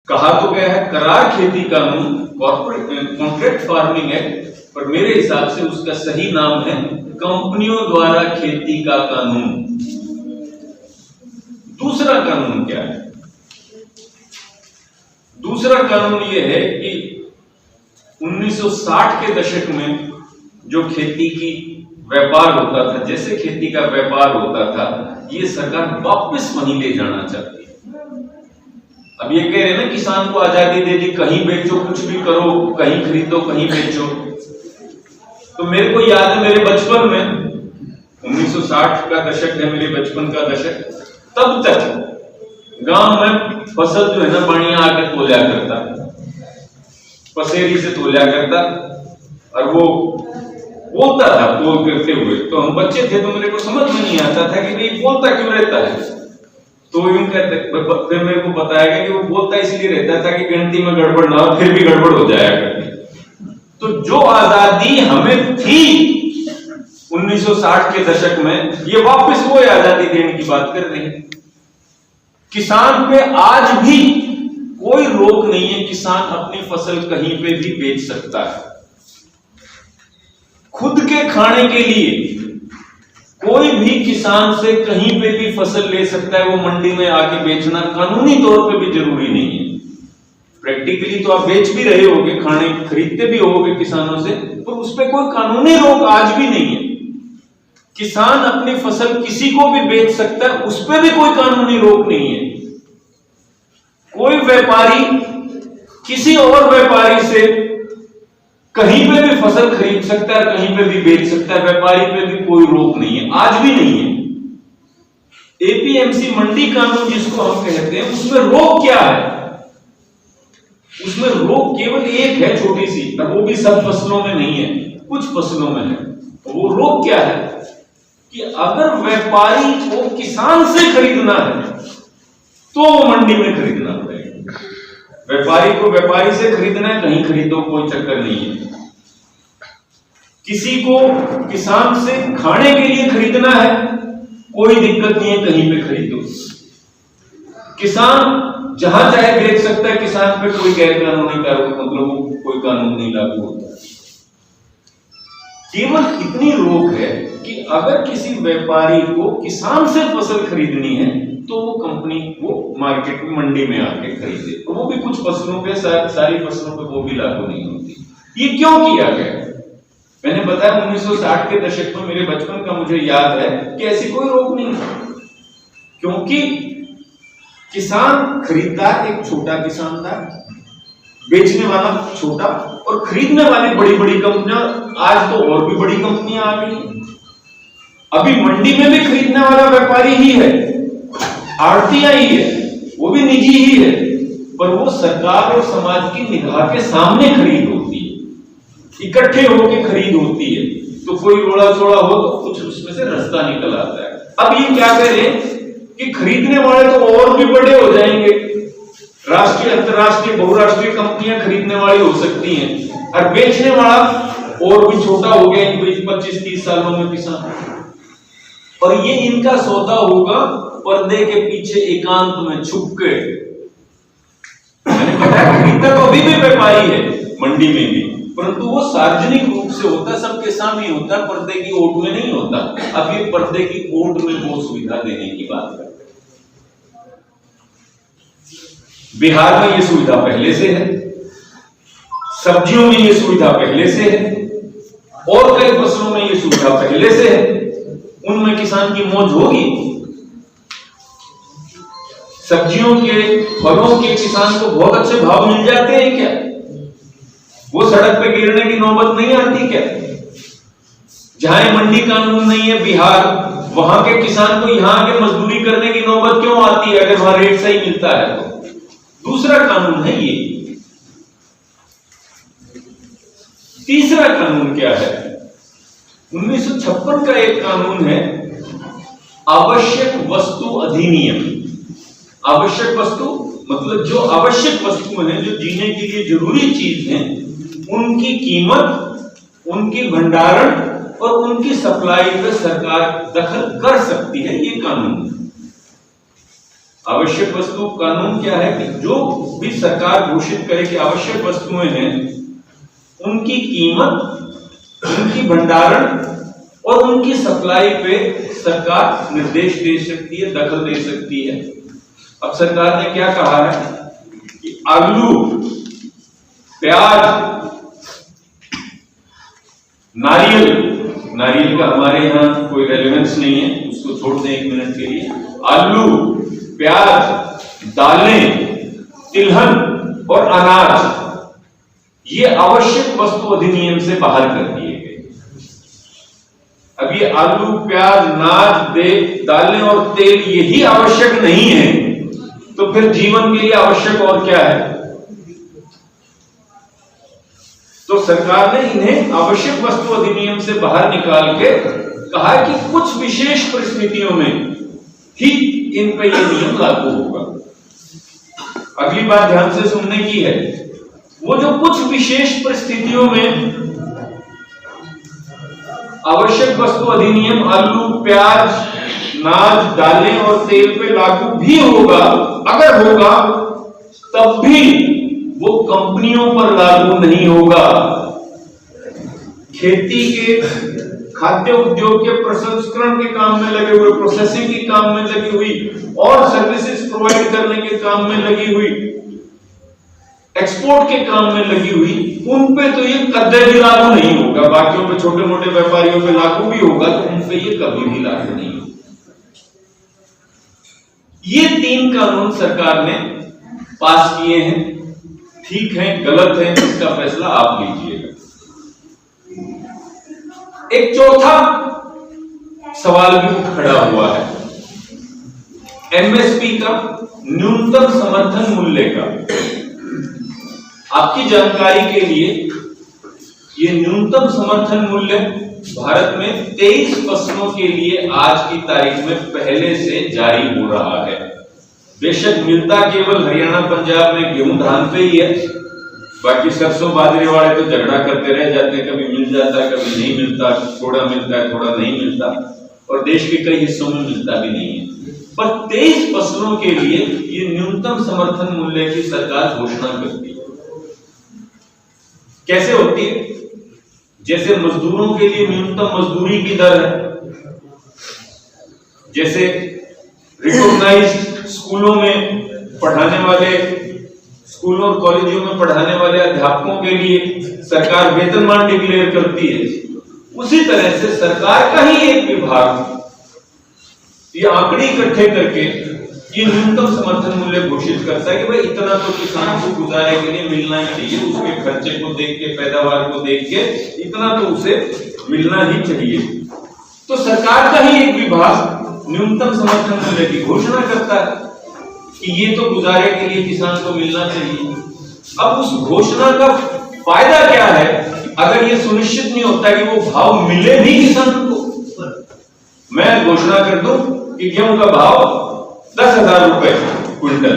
कहा तो गया है करार खेती कानून, कॉन्ट्रैक्ट फार्मिंग एक्ट, पर मेरे हिसाब से उसका सही नाम है कंपनियों द्वारा खेती का कानून। दूसरा कानून क्या है? दूसरा कानून यह है कि 1960 के दशक में जो खेती की व्यापार होता था, जैसे खेती का व्यापार होता था, ये सरकार वापस वहीं ले जाना चाहती है। अब ये कह रहे हैं ना, किसान को आजादी दे दी, कहीं बेचो, कुछ भी करो, कहीं खरीदो, कहीं बेचो। तो मेरे को याद है मेरे बचपन में, 1960 का दशक है मेरे बचपन का दशक, तब तक गांव में फसल जो है ना बढ़िया आकर तोला करता, पसेरी से तोला करता, और वो बोलता था तोल करते हुए। तो हम बच्चे थे तो मेरे को समझ में नहीं आता था कि भाई बोलता क्यों रहता है। तो यूं कहते, फिर मेरे को बताया गया कि वो बोलता इसलिए रहता था कि गिनती में गड़बड़ ना हो, फिर भी गड़बड़ हो जाया करती। तो जो आजादी हमें थी 1960 के दशक में, ये वापस वो आजादी देने की बात कर रहे हैं। किसान पे आज भी कोई रोक नहीं है, किसान अपनी फसल कहीं पे भी बेच सकता है। खुद के खाने के लिए कोई भी किसान से कहीं पे भी फसल ले सकता है, वो मंडी में आके बेचना कानूनी तौर पे भी जरूरी नहीं है। प्रैक्टिकली तो आप बेच भी रहे होगे, खाने खरीदते भी होगे किसानों से, पर उस पर कोई कानूनी रोक आज भी नहीं है। किसान अपनी फसल किसी को भी बेच सकता है, उस पर भी कोई कानूनी रोक नहीं है। कोई व्यापारी किसी और व्यापारी से कहीं पे भी फसल खरीद सकता है, कहीं पे भी बेच सकता है, व्यापारी पे भी कोई रोक नहीं है, आज भी नहीं है। एपीएमसी मंडी कानून जिसको हम कहते हैं, उसमें रोक क्या है? उसमें रोक केवल एक है, छोटी सी, और वो भी सब फसलों में नहीं है, कुछ फसलों में है। वो रोक क्या है कि अगर व्यापारी को किसान से खरीदना है तो वो मंडी में खरीदना पड़ेगा। व्यापारी को व्यापारी से खरीदना है, कहीं खरीदो, कोई चक्कर नहीं है। किसी को किसान से खाने के लिए खरीदना है, कोई दिक्कत नहीं है, कहीं पे खरीदो। किसान जहां चाहे बेच सकता है, किसान पे कोई गैर कानूनी कार्रवाई, मतलब कोई कानून नहीं लागू होता। केवल इतनी रोक है कि अगर किसी व्यापारी को किसान से फसल खरीदनी है तो वो कंपनी वो मार्केट में मंडी में आके खरीदे, तो वो भी कुछ फसलों पे, सारी फसलों पे वो भी लागू नहीं होती। ये क्यों किया गया? मैंने बताया 1960 के दशक में, मेरे बचपन का मुझे याद है कि ऐसी कोई रोक नहीं है, क्योंकि किसान खरीददार एक छोटा किसान था, बेचने वाला छोटा, और खरीदने वाली बड़ी बड़ी कंपनियां, आज तो और भी बड़ी कंपनियां आ गई। अभी मंडी में भी खरीदने वाला व्यापारी ही है, आड़तिया ही है, वो भी निजी ही है, पर वो सरकार और समाज की निगाह के सामने खरीद होती है, इकट्ठे होकर खरीद होती है। तो कोई रोड़ा चोड़ा हो तो कुछ उसमें से रास्ता निकल आता है। अब ये क्या करें कि खरीदने वाले तो और भी बड़े हो जाएंगे, राष्ट्रीय, अंतरराष्ट्रीय, बहुराष्ट्रीय कंपनियां खरीदने वाली हो सकती हैं, और बेचने वाला और भी छोटा हो गया 25-30 सालों में किसान। और ये इनका सौदा होगा पर्दे के पीछे, एकांत में छुप के। मैंने बताया खरीदता तो अभी भी व्यापारी है मंडी में भी, परंतु वो सार्वजनिक रूप से होता है, सबके सामने होता है, पर्दे की ओट में नहीं होता। अब ये पर्दे की ओट में वो सुविधा देने की बात करते हैं। बिहार में ये सुविधा पहले से है, सब्जियों में ये सुविधा पहले से है, और कई फसलों में ये सुविधा पहले से है। उनमें किसान की मौज होगी। सब्जियों के, फलों के किसान को बहुत अच्छे भाव मिल जाते हैं क्या? वो सड़क पे गिरने की नौबत नहीं आती क्या? जहां मंडी कानून नहीं है बिहार, वहां के किसान को यहां के मजदूरी करने की नौबत क्यों आती है, अगर वहां रेट सही मिलता है तो? दूसरा कानून है ये। तीसरा कानून क्या है? 1956 का एक कानून है, आवश्यक वस्तु अधिनियम। आवश्यक वस्तु मतलब जो आवश्यक वस्तु हैं, जो जीने के लिए जरूरी चीज है, उनकी कीमत, उनकी भंडारण और उनकी सप्लाई पर सरकार दखल कर सकती है, ये कानून। आवश्यक वस्तु कानून क्या है कि जो भी सरकार घोषित करे कि आवश्यक वस्तुएं हैं, उनकी कीमत, उनकी भंडारण और उनकी सप्लाई पे सरकार निर्देश दे सकती है, दखल दे सकती है। अब सरकार ने क्या कहा है कि आलू, प्याज, नारियल का हमारे यहाँ कोई रेलेवेंस नहीं है, उसको छोड़ दें एक मिनट के लिए। आलू, प्याज, दालें, तिलहन और अनाज, ये आवश्यक वस्तु अधिनियम से बाहर कर दिए गए। अब ये आलू, प्याज, अनाज, दालें और तेल यही आवश्यक नहीं है, तो फिर जीवन के लिए आवश्यक और क्या है? तो सरकार ने इन्हें आवश्यक वस्तु अधिनियम से बाहर निकाल के कहा कि कुछ विशेष परिस्थितियों में ही इन पर यह नियम लागू होगा। अगली बात ध्यान से सुनने की है, वो जो कुछ विशेष परिस्थितियों में आवश्यक वस्तु अधिनियम आलू, प्याज, अनाज, दालें और तेल पे लागू भी होगा, अगर होगा तब भी वो कंपनियों पर लागू नहीं होगा। खेती के, खाद्य उद्योग के प्रसंस्करण के काम में लगे हुए, प्रोसेसिंग के काम में लगी हुई और सर्विसेज प्रोवाइड करने के काम में लगी हुई, एक्सपोर्ट के काम में लगी हुई, उन पे तो ये कदे भी लागू नहीं होगा। बाकियों पे, छोटे मोटे व्यापारियों पे लागू भी होगा, तो उन पे ये कभी भी लागू नहीं होगा। ये 3 कानून सरकार ने पास किए हैं। ठीक है, गलत है, इसका फैसला आप लीजिएगा। एक चौथा सवाल भी खड़ा हुआ है, एमएसपी का, न्यूनतम समर्थन मूल्य का। आपकी जानकारी के लिए, ये न्यूनतम समर्थन मूल्य भारत में 23 फसलों के लिए आज की तारीख में पहले से जारी हो रहा है। बेशक मिलता केवल हरियाणा, पंजाब में गेहूं, धान पे ही है, बाकी सरसों, बाजरे वाले तो झगड़ा करते रह जाते हैं, कभी मिल जाता है, कभी नहीं मिलता, थोड़ा मिलता है, थोड़ा नहीं मिलता, और देश के कई हिस्सों में मिलता भी नहीं है। पर 23 फसलों के लिए ये न्यूनतम समर्थन मूल्य की सरकार घोषणा करती है। कैसे होती है? जैसे मजदूरों के लिए न्यूनतम मजदूरी की दर है, जैसे रिकॉग्नाइज्ड स्कूलों में पढ़ाने वाले, स्कूलों और कॉलेजों में पढ़ाने वाले अध्यापकों के लिए सरकार वेतनमान डिक्लेयर करती है, उसी तरह से सरकार का ही एक विभाग ये आंकड़े इकट्ठे करके ये न्यूनतम समर्थन मूल्य घोषित करता है कि भाई इतना तो किसान को गुजारे के लिए मिलना ही चाहिए, उसके खर्चे को देख के, पैदावार को देख के इतना तो उसे मिलना ही चाहिए। तो सरकार का ही एक विभाग न्यूनतम समर्थन मूल्य की घोषणा करता है कि ये तो गुजारे के लिए किसान को मिलना चाहिए। अब उस घोषणा का फायदा क्या है अगर ये सुनिश्चित नहीं होता कि वो भाव मिले भी किसान को? मैं घोषणा कर दूं कि गेहूं का भाव 10,000 रुपए क्विंटल,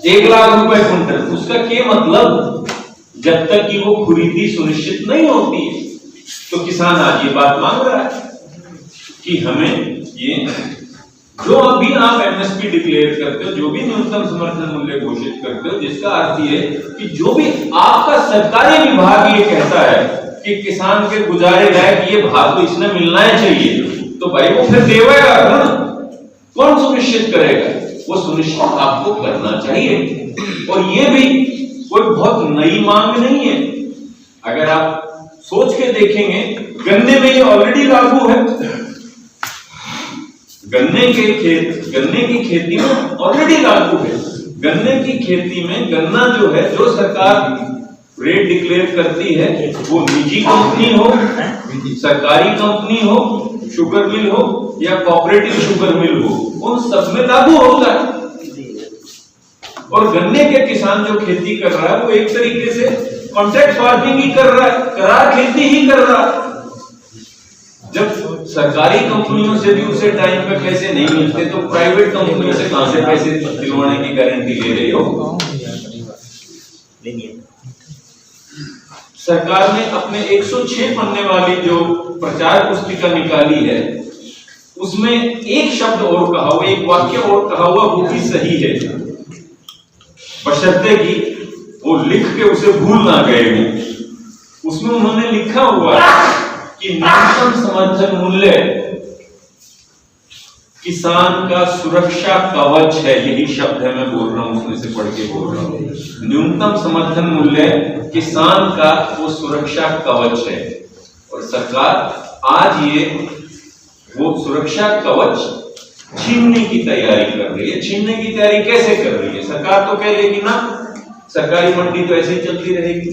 1 लाख रुपए क्विंटल, उसका क्या मतलब? जब तक कि वो खरीदी सुनिश्चित नहीं होती है। तो किसान आज ये बात मांग रहा है कि हमें ये जो अभी आप एमएसपी डिक्लेयर करते हो, जो भी न्यूनतम समर्थन मूल्य घोषित करते हो, जिसका अर्थ ये कि जो भी आपका सरकारी विभाग ये कहता है कि किसान के गुजारे लायक ये भाव तो इसने मिलना ही चाहिए, तो भाई वो फिर देगा ना, कौन सुनिश्चित करेगा? वो सुनिश्चित आपको करना चाहिए। और ये भी कोई बहुत नई मांग नहीं है। अगर आप सोच के देखेंगे, गन्ने में ये ऑलरेडी लागू है, गन्ने की खेती में ऑलरेडी लागू है। गन्ने की खेती में गन्ना जो है, जो सरकार रेट डिक्लेयर करती है, वो निजी कंपनी हो, सरकारी कंपनी हो, शुगर मिल हो या कोऑपरेटिव शुगर मिल हो, उन सब में लागू होता है। और गन्ने के किसान जो खेती कर रहा है वो एक तरीके से कॉन्ट्रैक्ट फार्मिंग ही कर रहा है, करार खेती ही कर रहा है। जब सरकारी कंपनियों से भी उसे टाइम पे पैसे नहीं मिलते, तो प्राइवेट कंपनियों से कहां से पैसे दिलवाने की गारंटी ले रहे हो? सरकार ने अपने 106 पन्ने वाली जो प्रचार पुस्तिका निकाली है, उसमें एक शब्द और कहा हुआ, एक वाक्य और कहा हुआ, वो भी सही है, बशर्ते कि वो लिख के उसे भूल ना गए हो। उसमें उन्होंने लिखा हुआ कि न्यूनतम समर्थन मूल्य किसान का सुरक्षा कवच है। यही शब्द है, मैं बोल रहा हूं, उसमें से पढ़ के बोल रहा हूं। न्यूनतम समर्थन मूल्य किसान का वो सुरक्षा कवच है। और सरकार आज ये वो सुरक्षा कवच छीनने की तैयारी कर रही है। छीनने की तैयारी कैसे कर रही है? सरकार तो कह लेगी ना सरकारी मंडी तो ऐसे ही चलती रहेगी,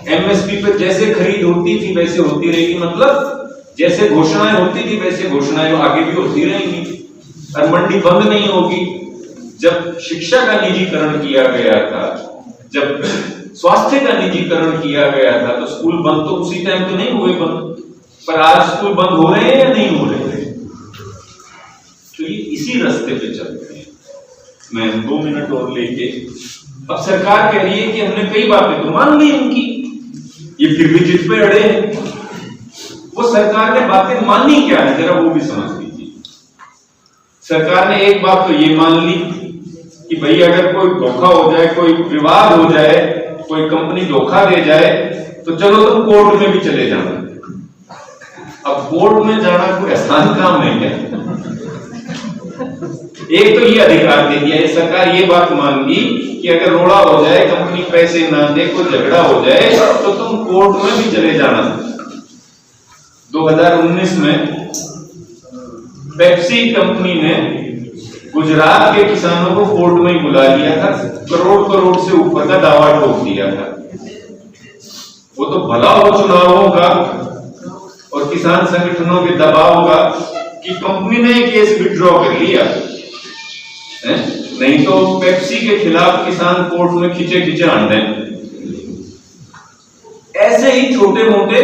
एमएसपी पे जैसे खरीद होती थी वैसे होती रहेगी, मतलब जैसे घोषणाएं होती थी वैसे घोषणाएं आगे भी होती रहेंगी, और मंडी बंद नहीं होगी। जब शिक्षा का निजीकरण किया गया था, जब स्वास्थ्य का निजीकरण किया गया था, तो स्कूल बंद तो उसी टाइम तो नहीं हुए बंद, पर आज स्कूल बंद हो रहे हैं या नहीं हो रहे हैं? तो ये इसी रास्ते पे चल रहे हैं। मैं 2 मिनट और लेके, अब सरकार कह रही है कि हमने कई बातें तो मान ली उनकी, ये फिर भी जिद पे अड़े हैं। वो सरकार ने बातें मानी क्या है, जरा वो भी समझ लीजिए। सरकार ने एक बात तो ये मान ली कि भाई अगर कोई धोखा हो जाए, कोई विवाद हो जाए, कोई कंपनी धोखा दे जाए, तो चलो तुम कोर्ट में भी चले जाना। अब कोर्ट में जाना कोई आसान काम नहीं है। एक तो ये अधिकार दे दिया, सरकार ये बात मान ली कि अगर रोड़ा हो जाए, कंपनी पैसे ना दे, कोई झगड़ा हो जाए, तो तुम कोर्ट में भी चले जाना। 2019 में पेप्सी कंपनी ने गुजरात के किसानों को कोर्ट में ही बुला लिया था, करोड़ करोड़ से ऊपर का दावा ठोक दिया था। वो तो भला हो चुनावों का और किसान संगठनों के दबाव का कि कंपनी ने केस विड्रॉ कर लिया है? नहीं तो पेप्सी के खिलाफ किसान कोर्ट में खींचे खींचे आंदे। ऐसे ही छोटे मोटे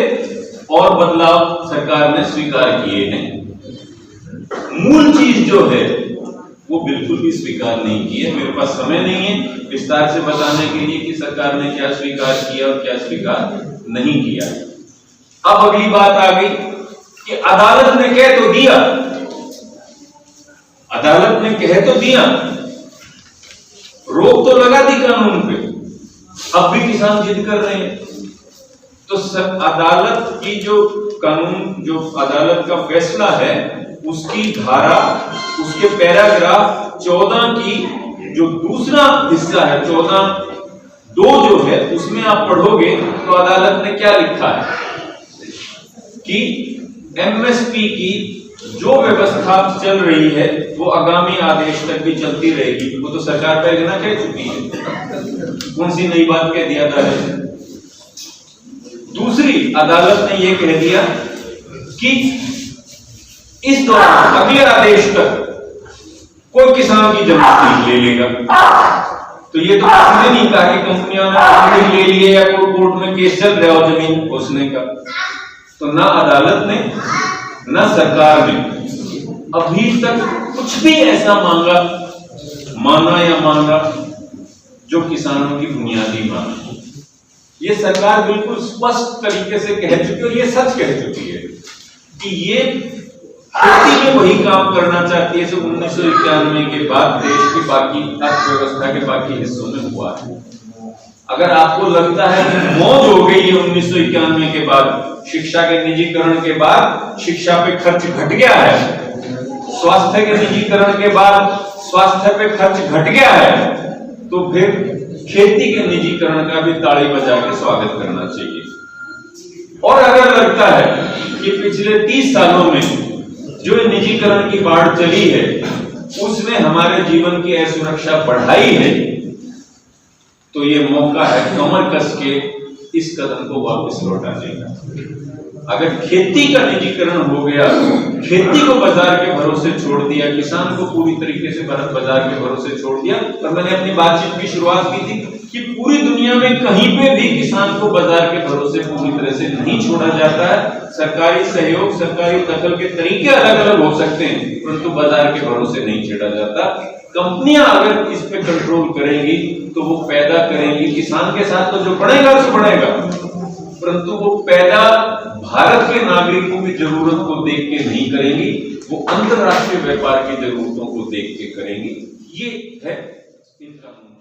और बदलाव सरकार ने स्वीकार किए हैं। मूल चीज जो है वो बिल्कुल भी स्वीकार नहीं की है। मेरे पास समय नहीं है विस्तार से बताने के लिए कि सरकार ने क्या स्वीकार किया और क्या स्वीकार नहीं किया। अब अगली बात आ गई कि अदालत ने कह तो दिया, अदालत ने कह तो दिया, रोक तो लगा दी कानून पे, अब भी किसान जिद कर रहे हैं। तो अदालत की जो कानून, जो अदालत का फैसला है, उसकी धारा, उसके पैराग्राफ 14 की जो दूसरा हिस्सा है, 14(2) जो है, उसमें आप पढ़ोगे तो अदालत ने क्या लिखा है कि एमएसपी की जो व्यवस्था चल रही है वो आगामी आदेश तक भी चलती रहेगी। वो तो सरकार पहले ना कह चुकी है, कौन सी नई बात कह दिया अदालत ने? दूसरी, अदालत ने यह कह दिया कि इस दौरान अगले आदेश तक कोई किसान की जमीन नहीं ले लेगा। तो ये तो किसी ने नहीं कहा कि कंपनियों ने जमीन ले ली है या कोई कोर्ट में केस चल रहा हो जमीन घोषणे का। तो ना अदालत ने ना सरकार ने अभी तक कुछ भी ऐसा माना या मांगा जो किसानों की बुनियादी मांग है। ये सरकार बिल्कुल स्पष्ट तरीके से कह चुकी है और ये सच कह चुकी है कि ये खेती में वही काम करना चाहती है जो 1991 के बाद देश की बाकी अर्थव्यवस्था के बाकी हिस्सों में हुआ है। अगर आपको लगता है कि मौज हो गई है 1991 के बाद, शिक्षा के निजीकरण के बाद शिक्षा पे खर्च घट गया है, स्वास्थ्य के निजीकरण के बाद स्वास्थ्य पे खर्च घट गया है, तो फिर खेती के निजीकरण का भी ताली बजा के स्वागत करना चाहिए। और अगर लगता है कि पिछले 30 सालों में जो निजीकरण की बाढ़ चली है उसने हमारे जीवन की असुरक्षा बढ़ाई है, तो ये मौका है कमर कस के इस कदम को वापस लौटाने का। अगर खेती का निजीकरण हो गया, खेती को बाजार के भरोसे छोड़ दिया, किसान को पूरी तरीके से बाजार के भरोसे छोड़ दिया, और मैंने अपनी बातचीत की शुरुआत की थी कि पूरी दुनिया में कहीं पे भी किसान को बाजार के भरोसे पूरी तरह से नहीं छोड़ा जाता है। सरकारी सहयोग, सरकारी दखल के तरीके अलग अलग हो सकते हैं, परंतु बाजार के भरोसे नहीं छेड़ा जाता। कंपनियां अगर इस पे कंट्रोल करेंगी तो वो पैदा करेंगी, किसान के साथ तो जो बढ़ेगा सो बढ़ेगा, परंतु वो पैदा भारत के नागरिकों की जरूरत को देख के नहीं करेंगी, वो अंतरराष्ट्रीय व्यापार की जरूरतों को देख के करेंगी। ये है इन कानूनों